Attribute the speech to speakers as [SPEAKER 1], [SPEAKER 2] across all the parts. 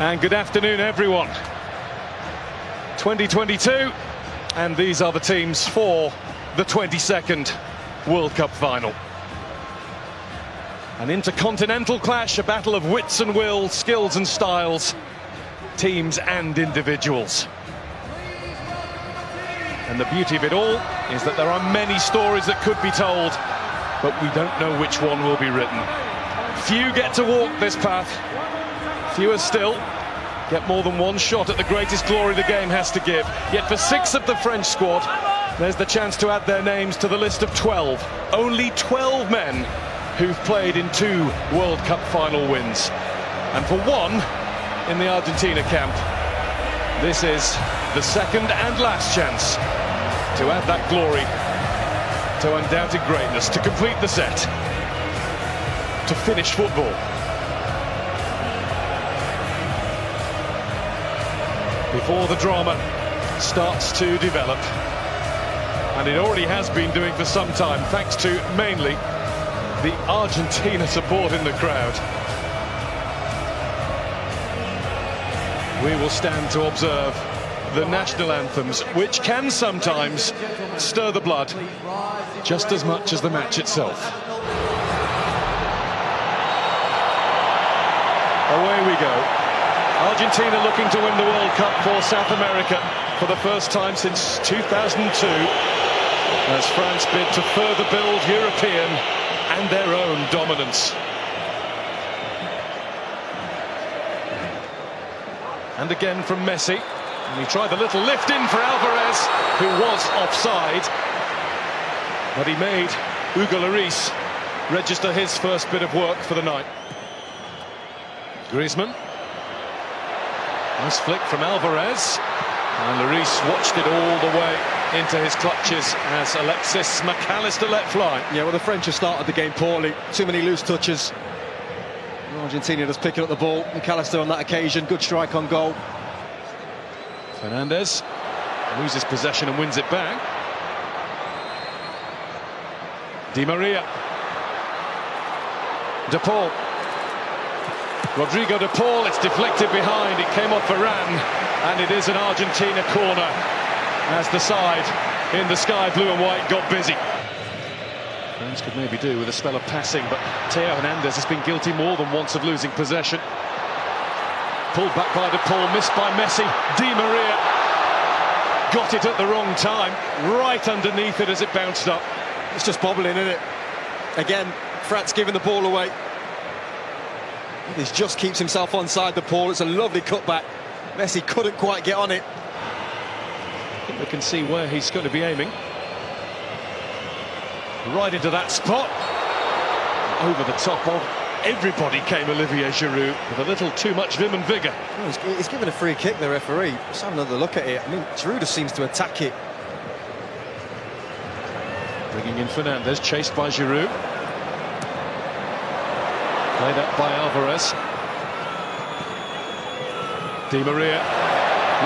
[SPEAKER 1] And good afternoon, everyone. 2022, and these are the teams for the 22nd World Cup final. An intercontinental clash, a battle of wits and wills, skills and styles, teams and individuals. And the beauty of it all is that there are many stories that could be told, but we don't know which one will be written. Few get to walk this path. Fewer still get more than one shot at the greatest glory the game has to give. Yet for 6 of the French squad, there's the chance to add their names to the list of 12. Only 12 men who've played in 2 World Cup final wins. And for one in the Argentina camp, this is the second and last chance to add that glory to undoubted greatness, to complete the set, to finish football. Before the drama starts to develop, and it already has been doing for some time, thanks to mainly the Argentina support in the crowd. We will stand to observe the national anthems, which can sometimes stir the blood just as much as the match itself. Away we go. Argentina looking to win the World Cup for South America for the first time since 2002, as France bid to further build European and their own dominance. And again from Messi. And he tried the little lift in for Alvarez, who was offside. But he made Hugo Lloris register his first bit of work for the night. Griezmann. Nice flick from Alvarez. And Lloris watched it all the way into his clutches as Alexis McAllister let fly.
[SPEAKER 2] Yeah, well, the French have started the game poorly. Too many loose touches. Argentina just picking up the ball. McAllister on that occasion. Good strike on goal.
[SPEAKER 1] Fernandez loses possession and wins it back. Di Maria. De Paul. Rodrigo De Paul, it's deflected behind, it came off Varane, and it is an Argentina corner as the side in the sky blue and white got busy. France could maybe do with a spell of passing, but Theo Hernandez has been guilty more than once of losing possession. Pulled back by De Paul, missed by Messi. Di Maria got it at the wrong time, right underneath it as it bounced up.
[SPEAKER 2] It's just bobbling, isn't it? Again, France giving the ball away. He just keeps himself onside the ball. It's a lovely cutback. Messi couldn't quite get on it.
[SPEAKER 1] I think we can see where he's going to be aiming. Right into that spot. Over the top of everybody came Olivier Giroud with a little too much vim and vigour.
[SPEAKER 2] Oh, he's given a free kick, the referee. Let's have another look at it. I mean, Giroud just seems to attack it.
[SPEAKER 1] Bringing in Fernandez, chased by Giroud. Played up by Alvarez. Di Maria.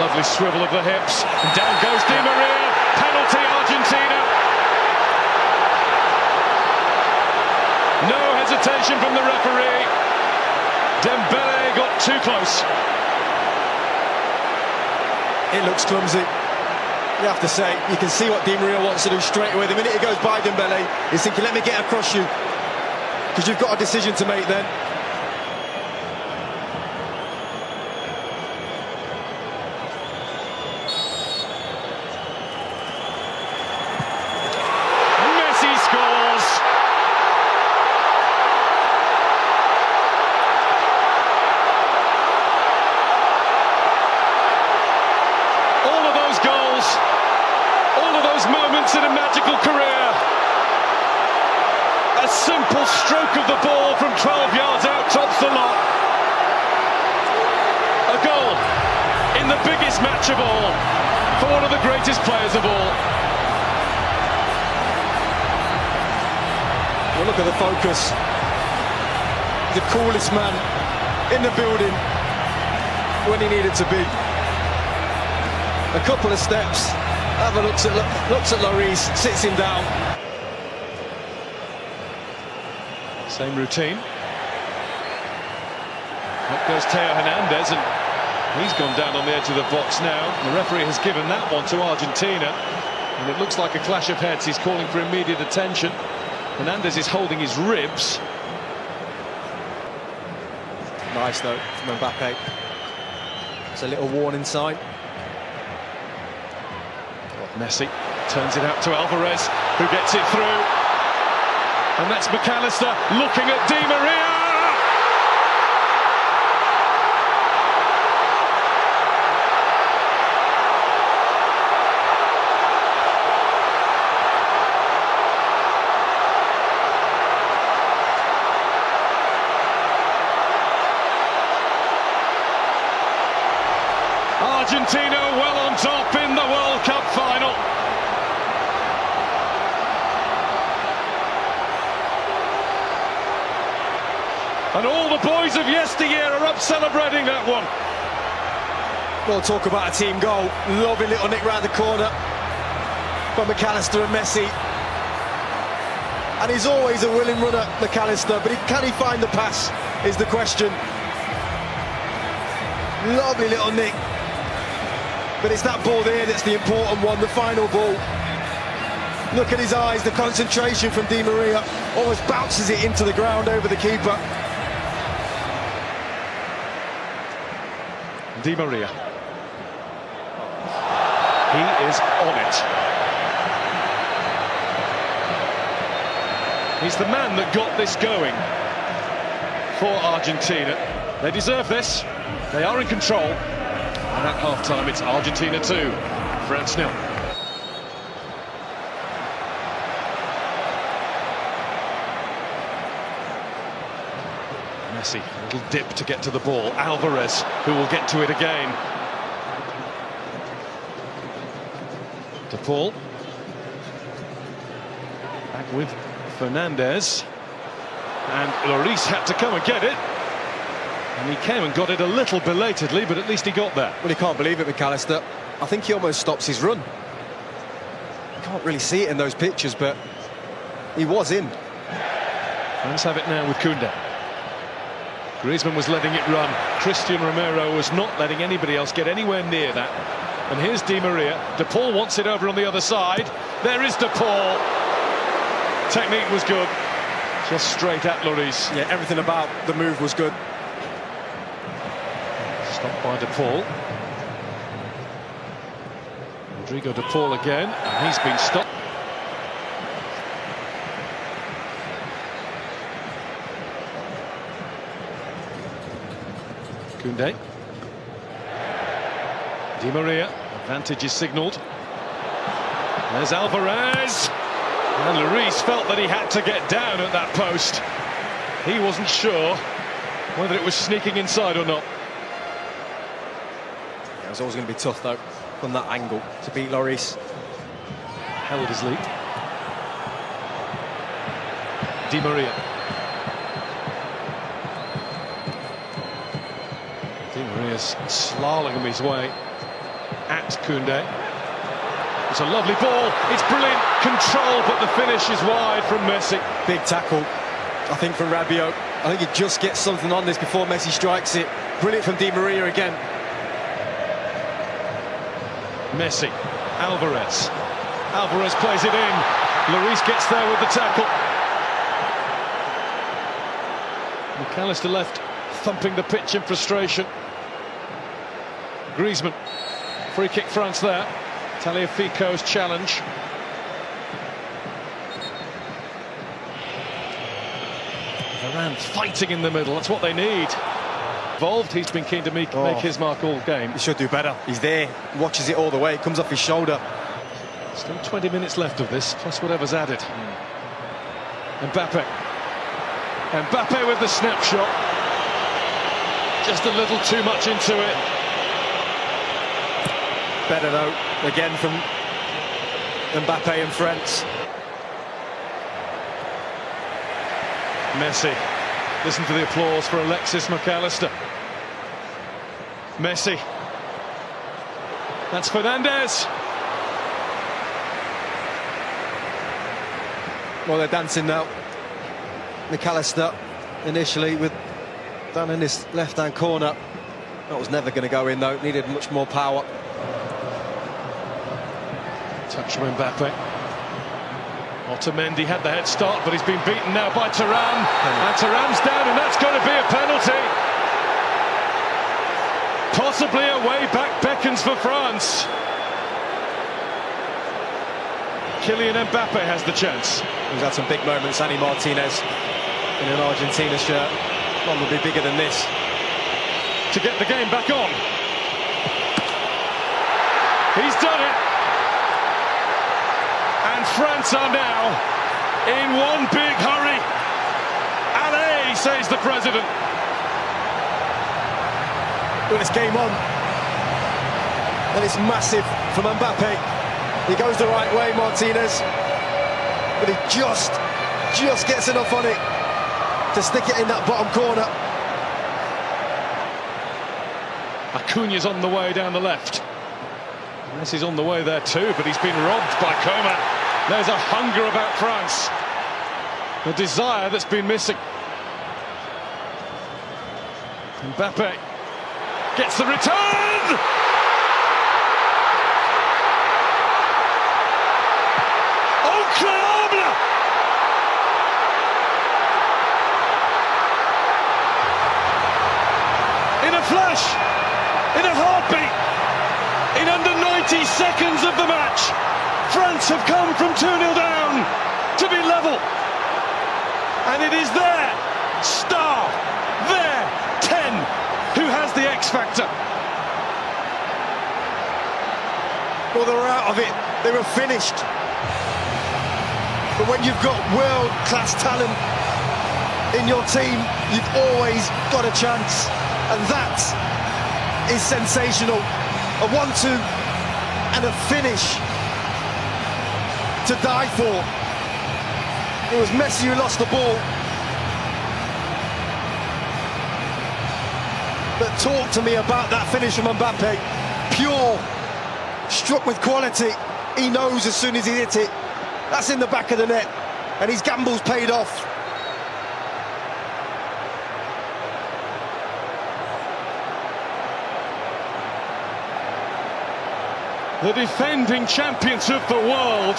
[SPEAKER 1] Lovely swivel of the hips. And down goes Di Maria. Penalty, Argentina. No hesitation from the referee. Dembele got too close.
[SPEAKER 2] It looks clumsy. You have to say, you can see what Di Maria wants to do straight away. The minute he goes by Dembele, he's thinking, let me get across you. Because you've got a decision to make then.
[SPEAKER 1] Messi scores! All of those goals, all of those moments in a magical career. A simple stroke of the ball from 12 yards out tops the lot. A goal in the biggest match of all for one of the greatest players of all.
[SPEAKER 2] Well, look at the focus. The coolest man in the building when he needed to be. A couple of steps, looks at Lloris, sits him down.
[SPEAKER 1] Same routine. goes Theo Hernandez, and he's gone down on the edge of the box now. The referee has given that one to Argentina, and it looks like a clash of heads. He's calling for immediate attention. Hernandez is holding his ribs.
[SPEAKER 2] Nice though from Mbappe. It's a little warning sign.
[SPEAKER 1] Messi turns it out to Alvarez, who gets it through. And that's McAllister looking at Di Maria. Argentina well on top in the World Cup final. And all the boys of yesteryear are up celebrating that one.
[SPEAKER 2] Well, talk about a team goal. Lovely little nick round the corner from McAllister and Messi. And he's always a willing runner, McAllister, but can he find the pass is the question. Lovely little nick. But it's that ball there that's the important one, the final ball. Look at his eyes, the concentration from Di Maria. Almost bounces it into the ground over the keeper.
[SPEAKER 1] Di Maria. He is on it. He's the man that got this going for Argentina. They deserve this. They are in control. And at half-time, it's Argentina 2, France 0. Messi, a little dip to get to the ball. Alvarez, who will get to it again. De Paul. Back with Fernandez. And Lloris had to come and get it. And he came and got it a little belatedly, but at least he got there.
[SPEAKER 2] Well, he can't believe it, McAllister. I think he almost stops his run. You can't really see it in those pictures, but he was in.
[SPEAKER 1] France have it now with Koundé. Griezmann was letting it run. Christian Romero was not letting anybody else get anywhere near that. And here's Di Maria. De Paul wants it over on the other side. There is De Paul. Technique was good. Just straight at Lloris.
[SPEAKER 2] Yeah, everything about the move was good.
[SPEAKER 1] Stopped by De Paul. Rodrigo De Paul again, and he's been stopped. Koundé. Di Maria, advantage is signalled. There's Alvarez. And Lloris felt that he had to get down at that post. He wasn't sure whether it was sneaking inside or not.
[SPEAKER 2] It was always going to be tough, though, from that angle, to beat Lloris.
[SPEAKER 1] Held his lead. Di Maria. Di Maria's slaloming his way at Koundé. It's a lovely ball. It's brilliant control, but the finish is wide from Messi.
[SPEAKER 2] Big tackle, I think, from Rabiot. I think he just gets something on this before Messi strikes it. Brilliant from Di Maria again.
[SPEAKER 1] Messi, Alvarez. Alvarez plays it in. Lloris gets there with the tackle. McAllister left thumping the pitch in frustration. Griezmann. Free kick France there. Tagliafico's challenge. Varane fighting in the middle. That's what they need. Involved, he's been keen to make his mark all game.
[SPEAKER 2] He should do better. He's there, watches it all the way. It comes off his shoulder.
[SPEAKER 1] Still 20 minutes left of this, plus whatever's added. Mbappe. Mbappe with the snapshot. Just a little too much into it.
[SPEAKER 2] Better though, again from Mbappe and France.
[SPEAKER 1] Messi. Listen to the applause for Alexis McAllister. Messi. That's Fernandez.
[SPEAKER 2] Well, they're dancing now. McAllister initially with Down in this left-hand corner. That was never going to go in, though. Needed much more power.
[SPEAKER 1] Touch from Mbappe. Otamendi had the head start, but he's been beaten now by Thuram. And Thuram's down, and that's going to be a penalty. Possibly a way back beckons for France. Kylian Mbappe has the chance.
[SPEAKER 2] He's had some big moments, Annie Martinez, in an Argentina shirt. One will be bigger than this.
[SPEAKER 1] To get the game back on. He's done it. And France are now in one big hurry. Allez, says the president.
[SPEAKER 2] Well, it's game on. And it's massive from Mbappe. He goes the right way, Martinez. But he just gets enough on it to stick it in that bottom corner.
[SPEAKER 1] Acuña's on the way down the left. Messi's on the way there too, but he's been robbed by Coman. There's a hunger about France. A desire that's been missing. Mbappe gets the return! Incroyable! In a flash! In a heartbeat, in under 90 seconds of the match, France have come from 2-0 down to be level. And it is their star, their 10, who has the X factor.
[SPEAKER 2] Well, they were out of it. They were finished. But when you've got world-class talent in your team, you've always got a chance. And that is sensational. A 1-2 and a finish to die for. It was Messi who lost the ball. But talk to me about that finish from Mbappe. Pure, struck with quality. He knows as soon as he hit it, that's in the back of the net. And his gamble's paid off.
[SPEAKER 1] The defending champions of the world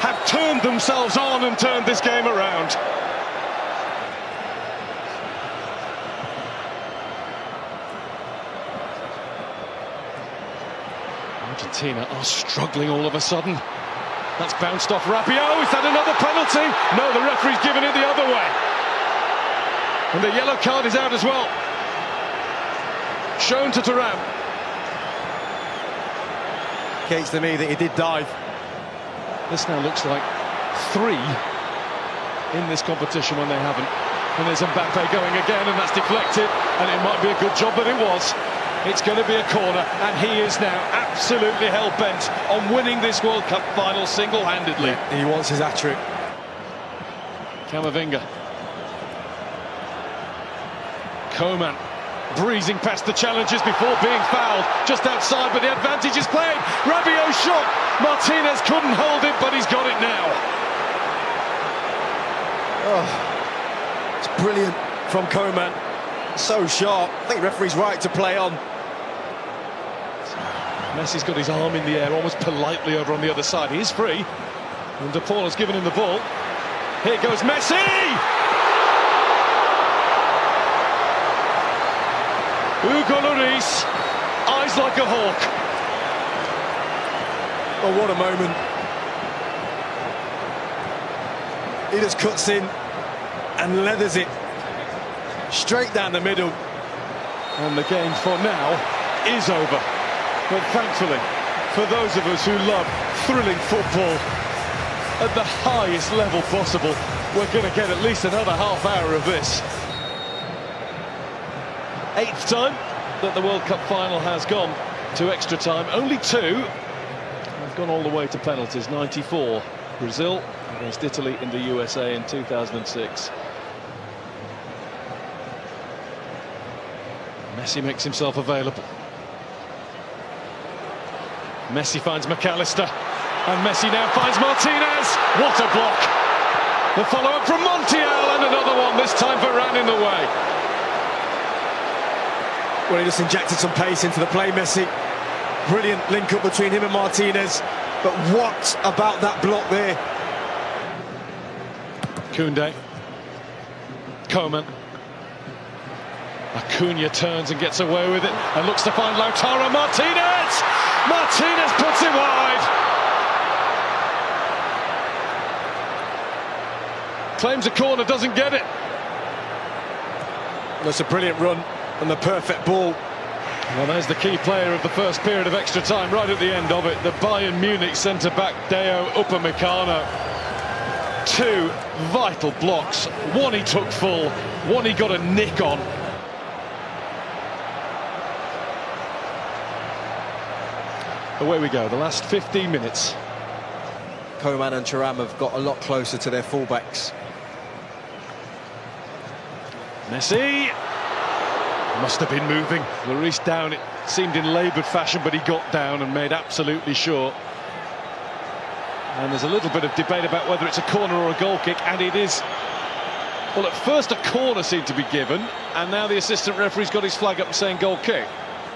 [SPEAKER 1] have turned themselves on and turned this game around. Argentina are struggling all of a sudden. That's bounced off Rabiot. Is that another penalty? No, the referee's given it the other way. And the yellow card is out as well. Shown to Thuram.
[SPEAKER 2] Indicates to me that he did dive.
[SPEAKER 1] This now looks like 3 in this competition when they haven't. And there's Mbappe going again, and that's deflected, and it might be a good job that it was. It's going to be a corner, and he is now absolutely hell-bent on winning this World Cup final single-handedly.
[SPEAKER 2] Yeah, he wants his hat-trick.
[SPEAKER 1] Camavinga. Coman breezing past the challengers before being fouled just outside, but the advantage is played. Rabiot shot. Martinez couldn't hold it, but he's got it now.
[SPEAKER 2] Oh, it's brilliant from Coman. So sharp. I think the referee's right to play on.
[SPEAKER 1] Messi's got his arm in the air, almost politely over on the other side. He is free. And De Paul has given him the ball. Here goes Messi! Hugo Lloris, eyes like a hawk.
[SPEAKER 2] Oh, what a moment. He just cuts in and leathers it straight down the middle.
[SPEAKER 1] And the game for now is over. But thankfully, for those of us who love thrilling football at the highest level possible, we're going to get at least another half hour of this. 8th time that the World Cup final has gone to extra time. Only 2 have gone all the way to penalties. 94, Brazil against Italy in the USA in 2006. Messi makes himself available. Messi finds McAllister, and Messi now finds Martinez. What a block! The follow-up from Montiel, and another one, this time Varane in the way.
[SPEAKER 2] Well, he just injected some pace into the play, Messi. Brilliant link up between him and Martinez. But what about that block there?
[SPEAKER 1] Koundé. Coman. Acuna turns and gets away with it and looks to find Lautaro Martinez! Martinez puts it wide! Claims a corner, doesn't get it.
[SPEAKER 2] That's a brilliant run and the perfect ball.
[SPEAKER 1] Well, there's the key player of the first period of extra time, right at the end of it. The Bayern Munich centre-back, Deo Upamecano. Two vital blocks. One he took full, one he got a nick on. Away we go, the last 15 minutes.
[SPEAKER 2] Coman and Thuram have got a lot closer to their fullbacks.
[SPEAKER 1] Messi must have been moving. Lloris down, it seemed in laboured fashion, but he got down and made absolutely sure. And there's a little bit of debate about whether it's a corner or a goal kick, and it is. Well, at first a corner seemed to be given, and now the assistant referee's got his flag up and saying goal kick.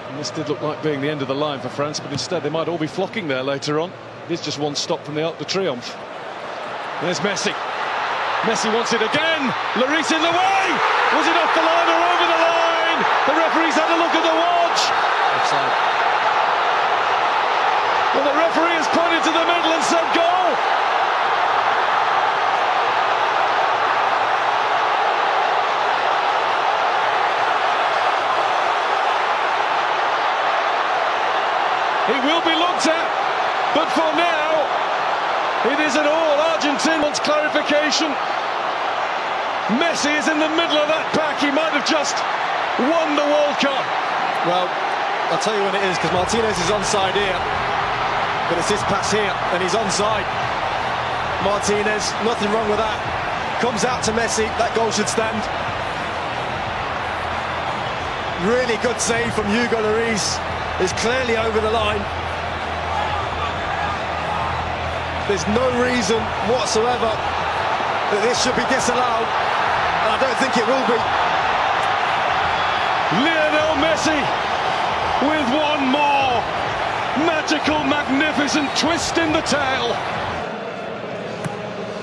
[SPEAKER 1] And this did look like being the end of the line for France, but instead they might all be flocking there later on. It is just one stop from the Arc de Triomphe. There's Messi. Messi wants it again. Lloris in the way. Was it off the line or over the line? The referee's had a look at the watch.
[SPEAKER 2] Offside.
[SPEAKER 1] Well, the referee has pointed to the middle and said goal. It will be looked at, but for now, it isn't all. Argentina wants clarification. Messi is in the middle of that pack. He might have just won the World Cup.
[SPEAKER 2] Well, I'll tell you when it is, because Martinez is onside here. But it's this pass here, and he's onside. Martinez, nothing wrong with that. Comes out to Messi, that goal should stand. Really good save from Hugo Lloris. Is clearly over the line. There's no reason whatsoever that this should be disallowed, and I don't think it will be.
[SPEAKER 1] Lionel Messi with one more magical, magnificent twist in the tail.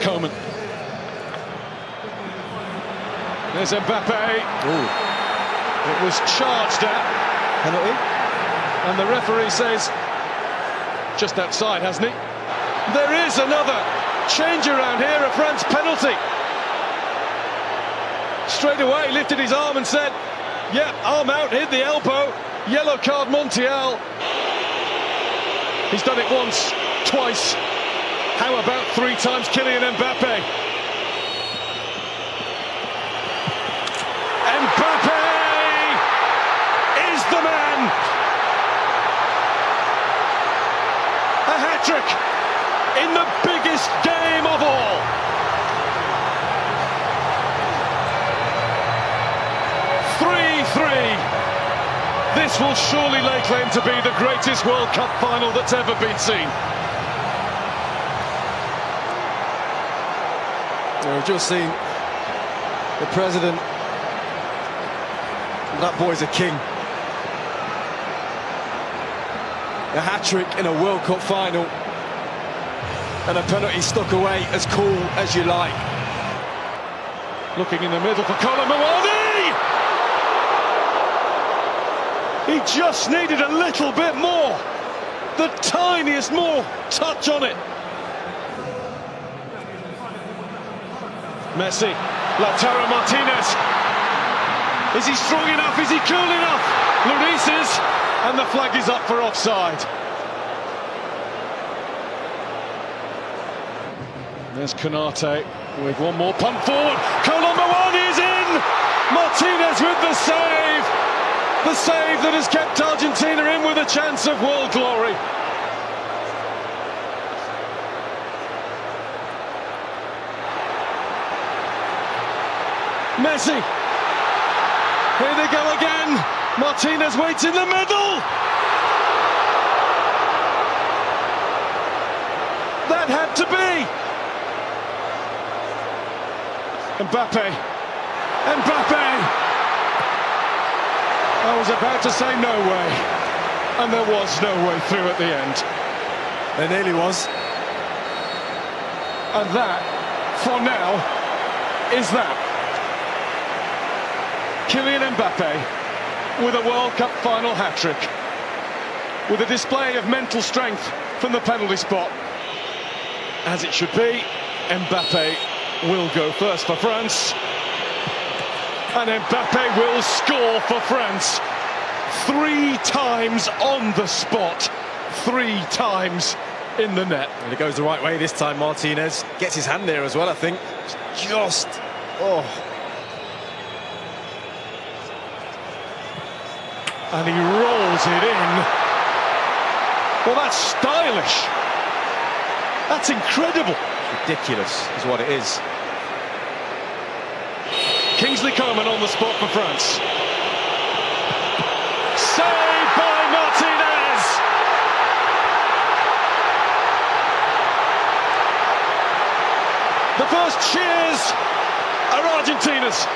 [SPEAKER 1] Coman. There's Mbappe.
[SPEAKER 2] Ooh.
[SPEAKER 1] It was charged at.
[SPEAKER 2] Penalty?
[SPEAKER 1] And the referee says, just outside, hasn't he? There is another change around here, a France penalty. Straight away, lifted his arm and said, yeah, arm out, hit the elbow, yellow card Montiel. He's done it once, twice. How about 3 times Kylian Mbappe? Mbappe is the man. A hat-trick in the biggest game of all. This will surely lay claim to be the greatest World Cup final that's ever been seen.
[SPEAKER 2] We've just seen the president. That boy's a king. A hat-trick in a World Cup final, and a penalty stuck away as cool as you like.
[SPEAKER 1] Looking in the middle for Kolo Muani! He just needed a little bit more, the tiniest more touch on it. Messi, Lautaro Martinez. Is he strong enough? Is he cool enough? Lloris is, and the flag is up for offside. There's Konate with one more punt forward. Kolo Muani is in! Martinez with the save! The save that has kept Argentina in with a chance of world glory. Messi. Here they go again. Martinez waits in the middle. That had to be. Mbappe. I was about to say no way, and there was no way through at the end.
[SPEAKER 2] There nearly was.
[SPEAKER 1] And that, for now, is that. Kylian Mbappe with a World Cup final hat-trick, with a display of mental strength from the penalty spot. As it should be, Mbappe will go first for France. And Mbappe will score for France. 3 times on the spot. 3 times in the net.
[SPEAKER 2] And it goes the right way this time. Martinez gets his hand there as well, I think. Just, oh.
[SPEAKER 1] And he rolls it in. Well, that's stylish. That's incredible.
[SPEAKER 2] Ridiculous is what it is.
[SPEAKER 1] Kingsley Coman on the spot for France. Saved by Martinez. The first cheers are Argentina's.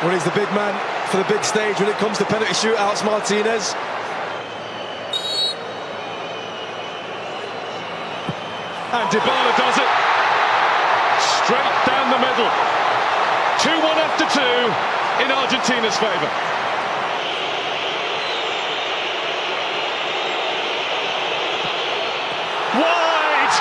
[SPEAKER 2] Well, he's the big man for the big stage when it comes to penalty shootouts, Martinez.
[SPEAKER 1] And Dybala does it. Straight down the middle. 2-1 after 2 in Argentina's favour. Wide!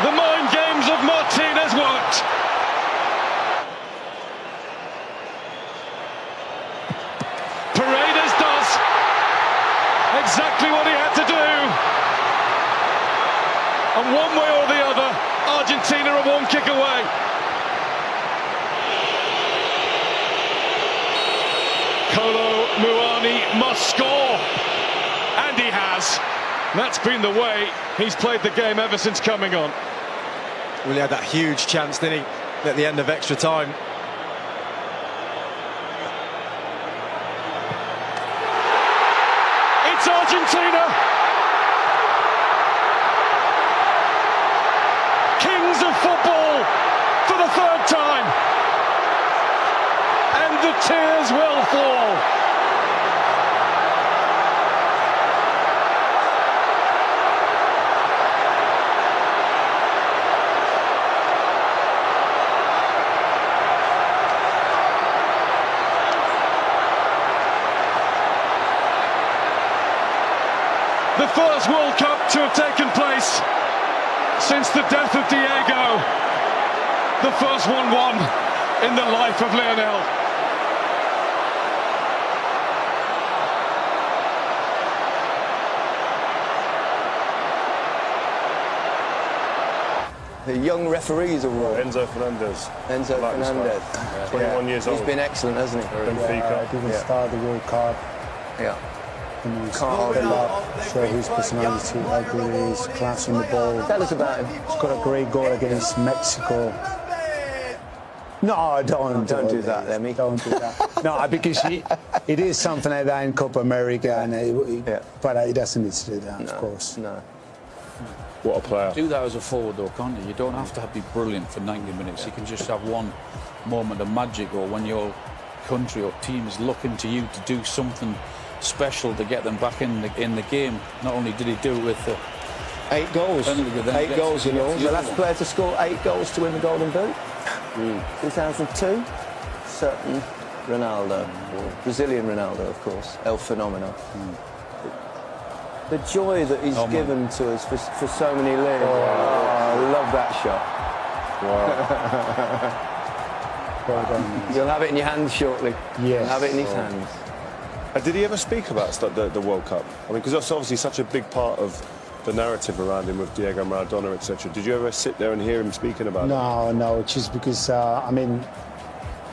[SPEAKER 1] The mind games of Martinez worked. Paredes does exactly what he had to do. And one way or the other, Argentina are 1 kick away. Kolo Muani must score. And he has. That's been the way he's played the game ever since coming on.
[SPEAKER 2] Well, he had that huge chance, didn't he, at the end of extra time.
[SPEAKER 1] It's Argentina. Kings of football for the 3rd time. And the tears will fall. The first World Cup to have taken place since the death of Diego. The first one won in the life of Lionel.
[SPEAKER 3] The Young Referees Award.
[SPEAKER 4] Enzo Fernandez.
[SPEAKER 3] Enzo Fernandez.
[SPEAKER 4] 21 years old.
[SPEAKER 3] He's been excellent, hasn't he?
[SPEAKER 4] Benfica.
[SPEAKER 5] Didn't start the World Cup.
[SPEAKER 3] Yeah.
[SPEAKER 5] He's
[SPEAKER 3] Can't hold it up.
[SPEAKER 5] show his personality, how good he is, class on the ball.
[SPEAKER 3] Tell us about him.
[SPEAKER 5] He's got a great goal against Mexico. No, don't
[SPEAKER 3] do that, Lemmy.
[SPEAKER 5] Don't do that. No, because it is something like that in Copa America, and but he doesn't need to do that, of course.
[SPEAKER 3] No.
[SPEAKER 4] What a player.
[SPEAKER 6] Do that as a forward though, can't you? You don't have to be brilliant for 90 minutes. You can just have one moment of magic, or when your country or team is looking to you to do something special to get them back in the game. Not only did he do it with
[SPEAKER 3] 8 goals. 8 goals in all. The last player to score 8 goals to win the Golden Boot. 2002. Certain Ronaldo. Brazilian Ronaldo, of course. El Fenomeno. The joy that he's given to us for so many years. I love that shot.
[SPEAKER 4] Wow.
[SPEAKER 5] Well done.
[SPEAKER 3] You'll have it in your hands shortly.
[SPEAKER 5] Yes.
[SPEAKER 3] You'll have it in his hands.
[SPEAKER 4] Did he ever speak about the World Cup? I mean, because that's obviously such a big part of the narrative around him with Diego Maradona, etc. Did you ever sit there and hear him speaking about it?
[SPEAKER 5] No, just because, I mean,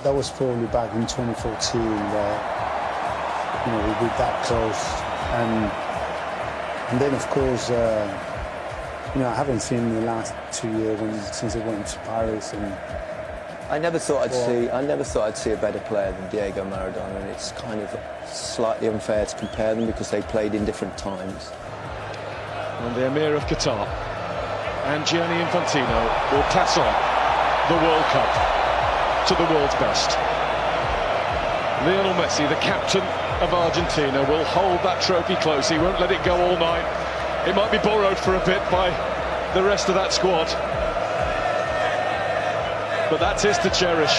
[SPEAKER 5] that was probably back in 2014 where, we were that close. And then, of course, I haven't seen him in the last 2 years since I went to Paris. And
[SPEAKER 3] I never thought I'd see a better player than Diego Maradona, and it's kind of slightly unfair to compare them because they played in different times.
[SPEAKER 1] And the Emir of Qatar. and Gianni Infantino will pass on the World Cup to the world's best. Lionel Messi, the captain of Argentina, will hold that trophy close. He won't let it go all night. It might be borrowed for a bit by the rest of that squad, but that's his to cherish.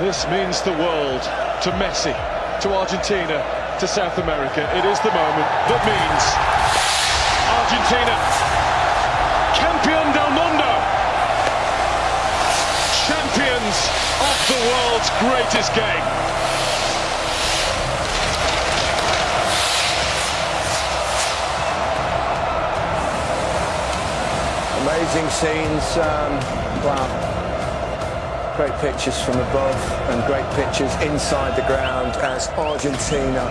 [SPEAKER 1] This means the world to Messi, to Argentina, to South America. It is the moment that means Argentina, campeón del mundo, champions of the world's greatest game.
[SPEAKER 3] Amazing scenes, wow. Great pictures from above and great pictures inside the ground as Argentina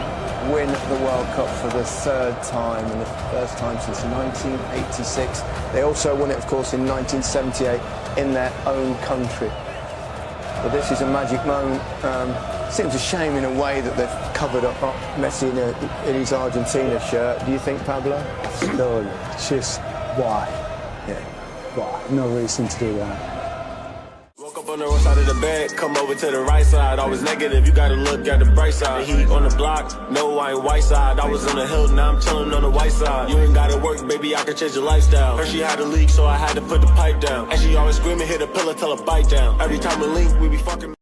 [SPEAKER 3] win the World Cup for the third time, and the first time since 1986. They also won it, of course, in 1978 in their own country. But this is a magic moment. Seems a shame in a way that they've covered up Messi in his Argentina shirt. Do you think, Pablo?
[SPEAKER 5] No, just why?
[SPEAKER 3] Yeah.
[SPEAKER 5] Why? No reason to do that.
[SPEAKER 7] Woke up on the wrong side of the bed, come over to the right side. Always negative, you gotta look at the bright side. The heat on the block, no, I ain't white side. I was on the hill, now I'm chilling on the white side. You ain't gotta work, baby, I can change your lifestyle. Heard she had a leak, so I had to put the pipe down. And she always screaming, hit a pillow, tell her bite down. Every time we link, we be fucking.